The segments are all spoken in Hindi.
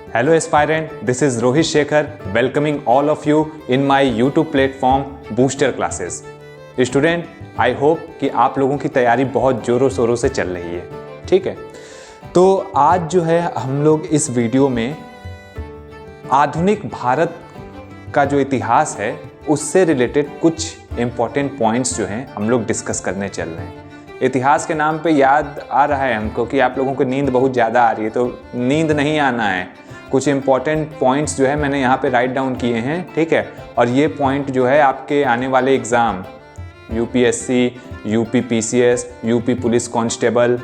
Hello aspirant, this is Rohit Shekhar welcoming all of you in my YouTube platform Booster Classes. Student, I hope कि आप लोगों की तैयारी बहुत ज़ोरों शोरों से चल रही है, ठीक है। तो आज जो है हम लोग इस वीडियो में आधुनिक भारत का जो इतिहास है उससे रिलेटेड कुछ इम्पॉर्टेंट पॉइंट्स जो हैं हम लोग डिस्कस करने चल रहे हैं। इतिहास के नाम पे याद आ रहा है हमको कि आप लोगों को नींद बहुत ज़्यादा आ रही है, तो नींद नहीं आना है। कुछ इम्पॉर्टेंट पॉइंट्स जो है मैंने यहाँ पे राइट डाउन किए हैं, ठीक है। और ये पॉइंट जो है आपके आने वाले exam UPSC, UP PCS, UP police constable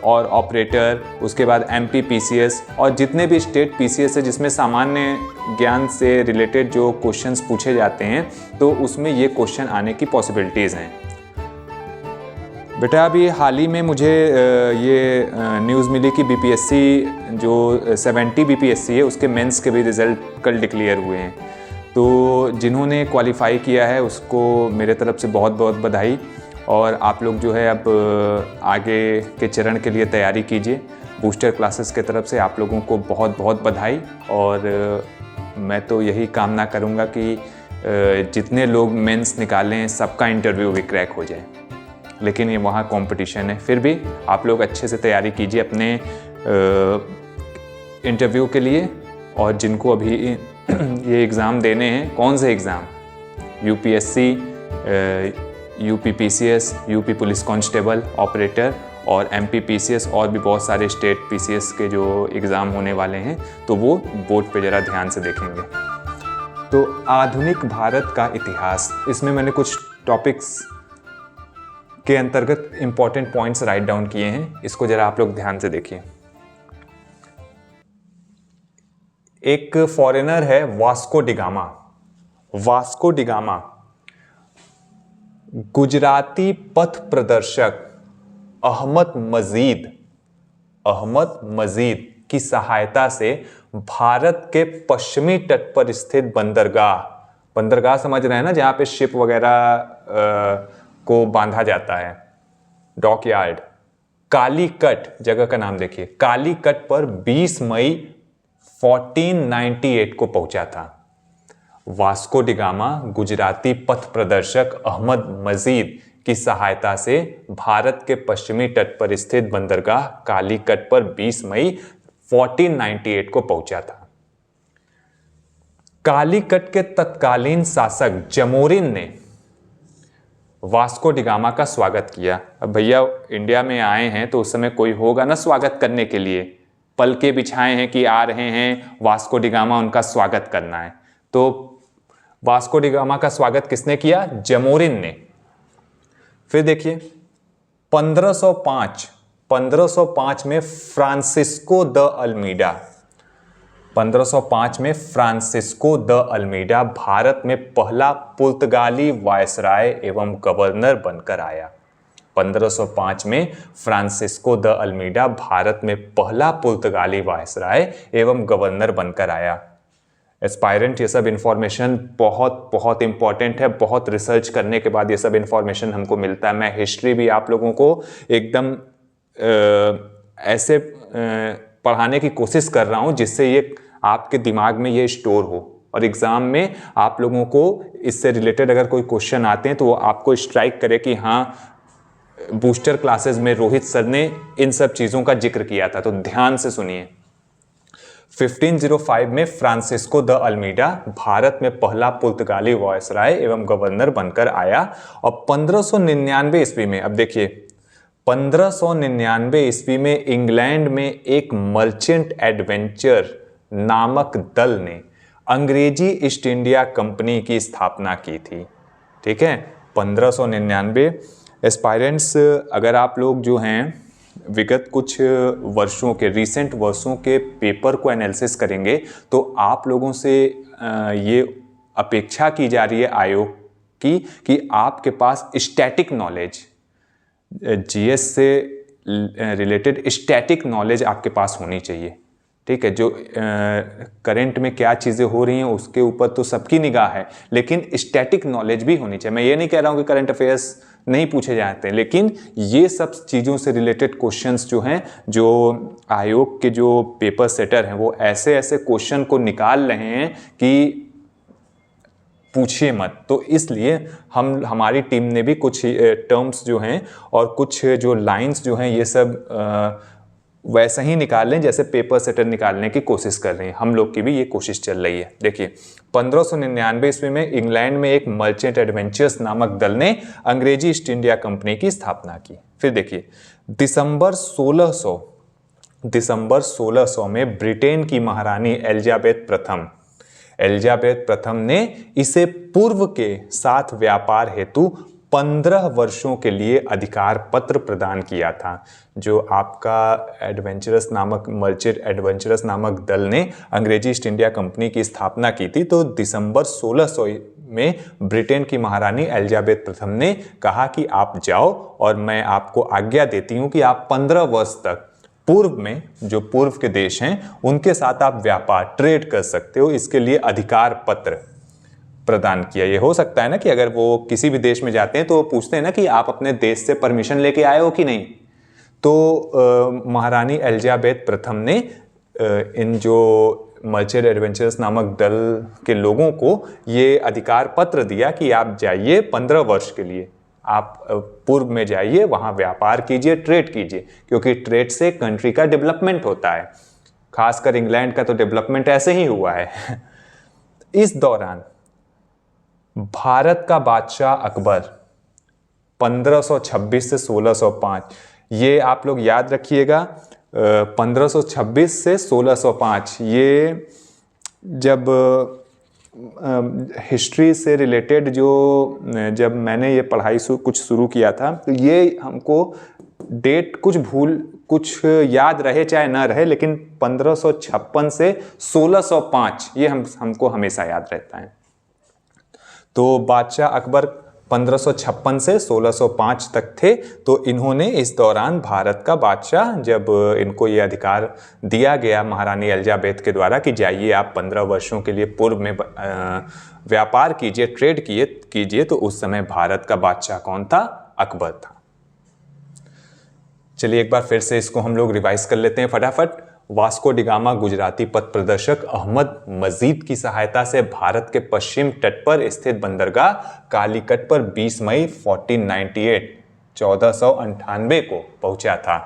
और ऑपरेटर, उसके बाद एमपी पीसीएस और जितने भी स्टेट पीसीएस है जिसमें सामान्य ज्ञान से रिलेटेड जो क्वेश्चंस पूछे जाते हैं, तो उसमें ये क्वेश्चन आने की पॉसिबिलिटीज़ हैं। बेटा अभी हाल ही में मुझे ये न्यूज़ मिली कि बीपीएससी जो 70 बीपीएससी है उसके मेंस के भी रिज़ल्ट कल डिक्लेयर हुए हैं। तो जिन्होंने क्वालिफाई किया है उसको मेरे तरफ से बहुत बहुत बधाई। और आप लोग जो है अब आगे के चरण के लिए तैयारी कीजिए। बूस्टर क्लासेस के तरफ से आप लोगों को बहुत बहुत बधाई। और मैं तो यही कामना करूँगा कि जितने लोग मेंस निकालें सबका इंटरव्यू भी क्रैक हो जाए, लेकिन ये वहाँ कंपटीशन है। फिर भी आप लोग अच्छे से तैयारी कीजिए अपने इंटरव्यू के लिए। और जिनको अभी ये एग्ज़ाम देने हैं, कौन से exam, UPSC, UP PCS, UP police constable, operator और एमपी पीसीएस और भी बहुत सारे स्टेट पीसीएस के जो एग्ज़ाम होने वाले हैं, तो वो बोर्ड पे ज़रा ध्यान से देखेंगे। तो आधुनिक भारत का इतिहास, इसमें मैंने कुछ टॉपिक्स के अंतर्गत इंपॉर्टेंट पॉइंट्स राइट डाउन किए हैं। इसको जरा आप लोग ध्यान से देखिए। एक फॉरेनर है Vasco da Gama. Vasco da Gama Gujarati पथ प्रदर्शक अहमद मजीद की सहायता से भारत के पश्चिमी तट पर स्थित बंदरगाह समझ रहे हैं ना, जहां पे शिप वगैरह को बांधा जाता है, डॉकयार्ड, कालीकट जगह का नाम देखिए, कालीकट पर 20 मई 1498 को पहुंचा था। वास्को डिगामा गुजराती पथ प्रदर्शक अहमद मजीद की सहायता से भारत के पश्चिमी तट पर स्थित बंदरगाह कालीकट पर 20 मई 1498 को पहुंचा था। कालीकट के तत्कालीन शासक जमोरिन ने वास्को डिगामा का स्वागत किया। अब भैया इंडिया में आए हैं तो उस समय कोई होगा ना स्वागत करने के लिए, पलके बिछाए हैं कि आ रहे हैं वास्को डिगामा, उनका स्वागत करना है। तो वास्को डिगामा का स्वागत किसने किया? जमोरिन ने। फिर देखिए 1505 में फ्रांसिस्को द अल्मीडा भारत में पहला पुर्तगाली वायसराय एवं गवर्नर बनकर आया। 1505 में फ्रांसिस्को द अल्मीडा भारत में पहला पुर्तगाली वायसराय एवं गवर्नर बनकर आया। एस्पायरेंट, ये सब इंफॉर्मेशन बहुत बहुत इंपॉर्टेंट है। बहुत रिसर्च करने के बाद ये सब इंफॉर्मेशन हमको मिलता है। मैं हिस्ट्री भी आप लोगों को एकदम ऐसे पढ़ाने की कोशिश कर रहा हूँ जिससे ये आपके दिमाग में ये स्टोर हो, और एग्ज़ाम में आप लोगों को इससे रिलेटेड अगर कोई क्वेश्चन आते हैं तो वो आपको स्ट्राइक करे कि हाँ, बूस्टर क्लासेस में रोहित सर ने इन सब चीज़ों का जिक्र किया था। तो ध्यान से सुनिए। 1505 में फ्रांसिस्को द अल्मीडा भारत में पहला पुर्तगाली वायसराय एवं गवर्नर बनकर आया। और 1599 ईस्वी में, अब देखिए 1599 ईस्वी में इंग्लैंड में एक मर्चेंट एडवेंचर नामक दल ने अंग्रेजी ईस्ट इंडिया कंपनी की स्थापना की थी, ठीक है। 1599। एस्पायरेंट्स, अगर आप लोग जो हैं विगत कुछ वर्षों के, रीसेंट वर्षों के पेपर को एनालिसिस करेंगे तो आप लोगों से ये अपेक्षा की जा रही है आयोग की कि आपके पास स्टैटिक नॉलेज, जीएस से रिलेटेड स्टैटिक नॉलेज आपके पास होनी चाहिए, ठीक है। जो करंट में क्या चीज़ें हो रही हैं उसके ऊपर तो सबकी निगाह है, लेकिन स्टैटिक नॉलेज भी होनी चाहिए। मैं ये नहीं कह रहा हूँ कि करंट अफेयर्स नहीं पूछे जाते हैं। लेकिन ये सब चीज़ों से रिलेटेड क्वेश्चंस जो हैं, जो आयोग के जो पेपर सेटर हैं वो ऐसे ऐसे क्वेश्चन को निकाल रहे हैं कि पूछिए मत। तो इसलिए हमारी टीम ने भी कुछ टर्म्स जो हैं और कुछ जो लाइंस जो हैं ये सब वैसा ही निकाल लें जैसे पेपर सेटर निकालने की कोशिश कर रहे हैं। हम लोग की भी ये कोशिश चल रही है। देखिए 1599 ईस्वी में इंग्लैंड में एक मर्चेंट एडवेंचर्स नामक दल ने अंग्रेजी ईस्ट इंडिया कंपनी की स्थापना की। फिर देखिए दिसंबर 1600 में ब्रिटेन की महारानी एलिजाबेथ प्रथम ने इसे पूर्व के साथ व्यापार हेतु 15 वर्षों के लिए अधिकार पत्र प्रदान किया था। जो आपका मर्चेंट एडवेंचरस नामक दल ने अंग्रेजी ईस्ट इंडिया कंपनी की स्थापना की थी, तो दिसंबर 1600 में ब्रिटेन की महारानी एलिजाबेथ प्रथम ने कहा कि आप जाओ और मैं आपको आज्ञा देती हूं कि आप 15 वर्ष तक पूर्व में जो पूर्व के देश हैं उनके साथ आप व्यापार ट्रेड कर सकते हो। इसके लिए अधिकार पत्र प्रदान किया। ये हो सकता है ना कि अगर वो किसी भी देश में जाते हैं तो वो पूछते हैं ना कि आप अपने देश से परमिशन लेके आए हो कि नहीं। तो महारानी एलिजाबेथ प्रथम ने इन जो मर्चेंट एडवेंचर्स नामक दल के लोगों को ये अधिकार पत्र दिया कि आप जाइए 15 वर्ष के लिए, आप पूर्व में जाइए, वहां व्यापार कीजिए, ट्रेड कीजिए, क्योंकि ट्रेड से कंट्री का डेवलपमेंट होता है। खासकर इंग्लैंड का तो डेवलपमेंट ऐसे ही हुआ है। इस दौरान भारत का बादशाह अकबर 1526 से 1605, ये आप लोग याद रखिएगा, 1526 से 1605, ये जब हिस्ट्री से रिलेटेड जब मैंने ये पढ़ाई कुछ शुरू किया था तो ये हमको डेट कुछ याद रहे चाहे ना रहे, लेकिन 1556 से 1605 ये हमको हमेशा याद रहता है। तो बादशाह अकबर 1556 से 1605 तक थे। तो इन्होंने इस दौरान भारत का बादशाह, जब इनको ये अधिकार दिया गया महारानी एलिजाबेथ के द्वारा कि जाइए आप 15 वर्षों के लिए पूर्व में व्यापार कीजिए, ट्रेड कीजिए, तो उस समय भारत का बादशाह कौन था? अकबर था। चलिए एक बार फिर से इसको हम लोग रिवाइज कर लेते हैं फटाफट। वास्को डिगामा गुजराती पथ प्रदर्शक अहमद मजीद की सहायता से भारत के पश्चिम तट पर स्थित बंदरगाह कालीकट पर 20 मई 1498 को पहुंचा था।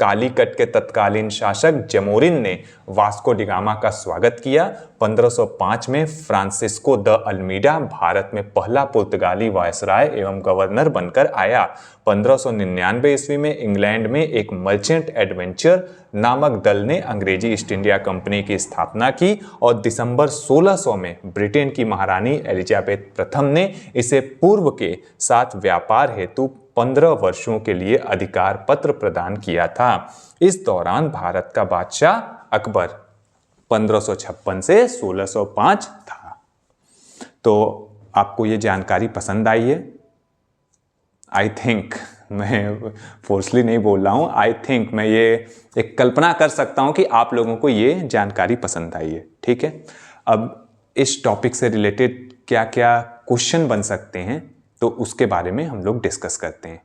कालीकट के तत्कालीन शासक जमोरिन ने वास्को डिगामा का स्वागत किया। 1505 में फ्रांसिस्को द अल्मीडा भारत में पहला पुर्तगाली वायसराय एवं गवर्नर बनकर आया। 1599 ईस्वी में इंग्लैंड में एक मर्चेंट एडवेंचर नामक दल ने अंग्रेजी ईस्ट इंडिया कंपनी की स्थापना की और दिसंबर 1600 में ब्रिटेन की महारानी एलिजाबेथ प्रथम ने इसे पूर्व के साथ व्यापार हेतु 15 वर्षों के लिए अधिकार पत्र प्रदान किया था। इस दौरान भारत का बादशाह अकबर 1556 से 1605 था। तो आपको ये जानकारी पसंद आई है? आई थिंक, मैं फोर्सली नहीं बोल रहा हूँ, आई थिंक मैं ये एक कल्पना कर सकता हूँ कि आप लोगों को ये जानकारी पसंद आई है। ठीक है, अब इस टॉपिक से रिलेटेड क्या क्या क्वेश्चन बन सकते हैं तो उसके बारे में हम लोग डिस्कस करते हैं।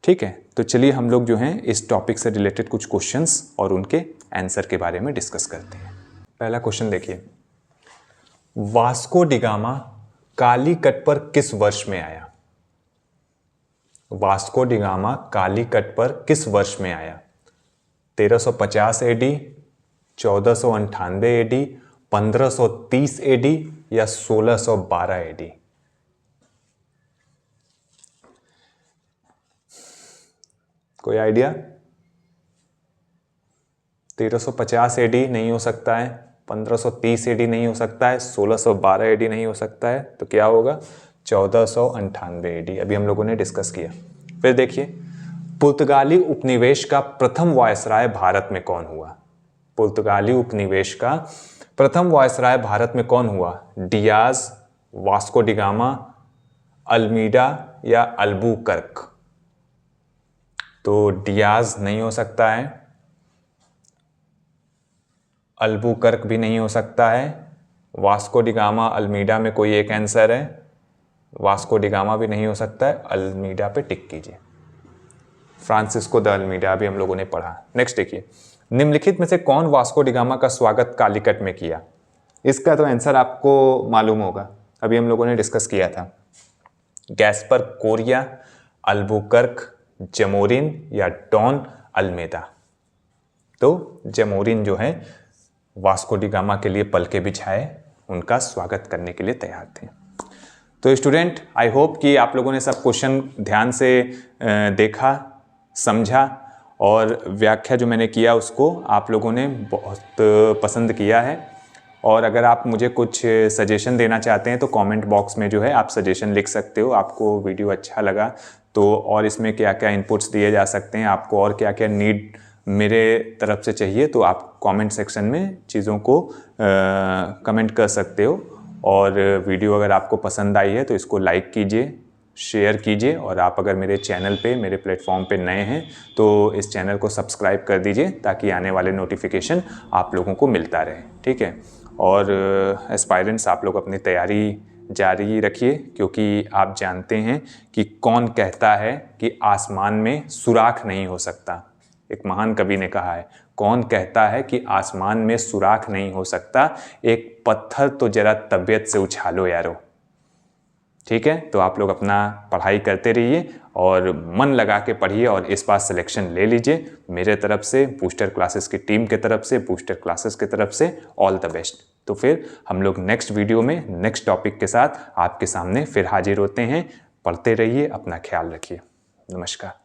ठीक है, तो चलिए हम लोग जो हैं इस टॉपिक से रिलेटेड कुछ क्वेश्चंस और उनके आंसर के बारे में डिस्कस करते हैं। पहला क्वेश्चन देखिए, वास्को डिगामा कालीकट पर किस वर्ष में आया? वास्को डिगामा कालीकट पर किस वर्ष में आया? 1350 एडी, 1498 एडी, 1530 एडी या 1612 एडी? कोई आइडिया? 1350 एडी नहीं हो सकता है, 1530 एडी नहीं हो सकता है, 1612 एडी नहीं हो सकता है, तो क्या होगा? 1498 एडी। अभी हम लोगों ने डिस्कस किया। फिर देखिए, पुर्तगाली उपनिवेश का प्रथम वायसराय भारत में कौन हुआ? पुर्तगाली उपनिवेश का प्रथम वायसराय भारत में कौन हुआ? डियाज, वास्को डिगामा, अल्मीडा या अल्बुकर्क? तो डियाज नहीं हो सकता है, अल्बुकर्क भी नहीं हो सकता है, वास्को डिगामा, अल्मीडा में कोई एक आंसर है, वास्को डी गामा भी नहीं हो सकता है, अल्मीडा पे टिक कीजिए। फ्रांसिस्को द अल्मीडा भी हम लोगों ने पढ़ा। नेक्स्ट देखिए, निम्नलिखित में से कौन वास्को डी गामा का स्वागत कालीकट में किया? इसका तो आंसर आपको मालूम होगा, अभी हम लोगों ने डिस्कस किया था। गैस्पर कोरिया, अल्बुकर्क, जमोरिन या डॉन अल्मेदा। तो जमोरिन जो है वास्को डी गामा के लिए पलके बिछाए, उनका स्वागत करने के लिए तैयार थे। तो स्टूडेंट, आई होप कि आप लोगों ने सब क्वेश्चन ध्यान से देखा, समझा और व्याख्या जो मैंने किया उसको आप लोगों ने बहुत पसंद किया है। और अगर आप मुझे कुछ सजेशन देना चाहते हैं तो कमेंट बॉक्स में जो है आप सजेशन लिख सकते हो। आपको वीडियो अच्छा लगा तो और इसमें क्या क्या इनपुट्स दिए जा सकते हैं, आपको और क्या क्या नीड मेरे तरफ से चाहिए, तो आप कमेंट सेक्शन में चीज़ों को कमेंट कर सकते हो। और वीडियो अगर आपको पसंद आई है तो इसको लाइक कीजिए, शेयर कीजिए। और आप अगर मेरे चैनल पे, मेरे प्लेटफॉर्म पे नए हैं तो इस चैनल को सब्सक्राइब कर दीजिए ताकि आने वाले नोटिफिकेशन आप लोगों को मिलता रहे, ठीक है। और एस्पायरेंट्स, आप लोग अपनी तैयारी जारी रखिए, क्योंकि आप जानते हैं कि कौन कहता है कि आसमान में सुराख नहीं हो सकता। एक महान कवि ने कहा है, कौन कहता है कि आसमान में सुराख नहीं हो सकता, एक पत्थर तो जरा तबीयत से उछालो यारो। ठीक है, तो आप लोग अपना पढ़ाई करते रहिए और मन लगा के पढ़िए और इस बार सिलेक्शन ले लीजिए। मेरे तरफ से, बूस्टर क्लासेस की टीम के तरफ से, बूस्टर क्लासेस की तरफ से ऑल द बेस्ट। तो फिर हम लोग नेक्स्ट वीडियो में नेक्स्ट टॉपिक के साथ आपके सामने फिर हाजिर होते हैं। पढ़ते रहिए, अपना ख्याल रखिए। नमस्कार।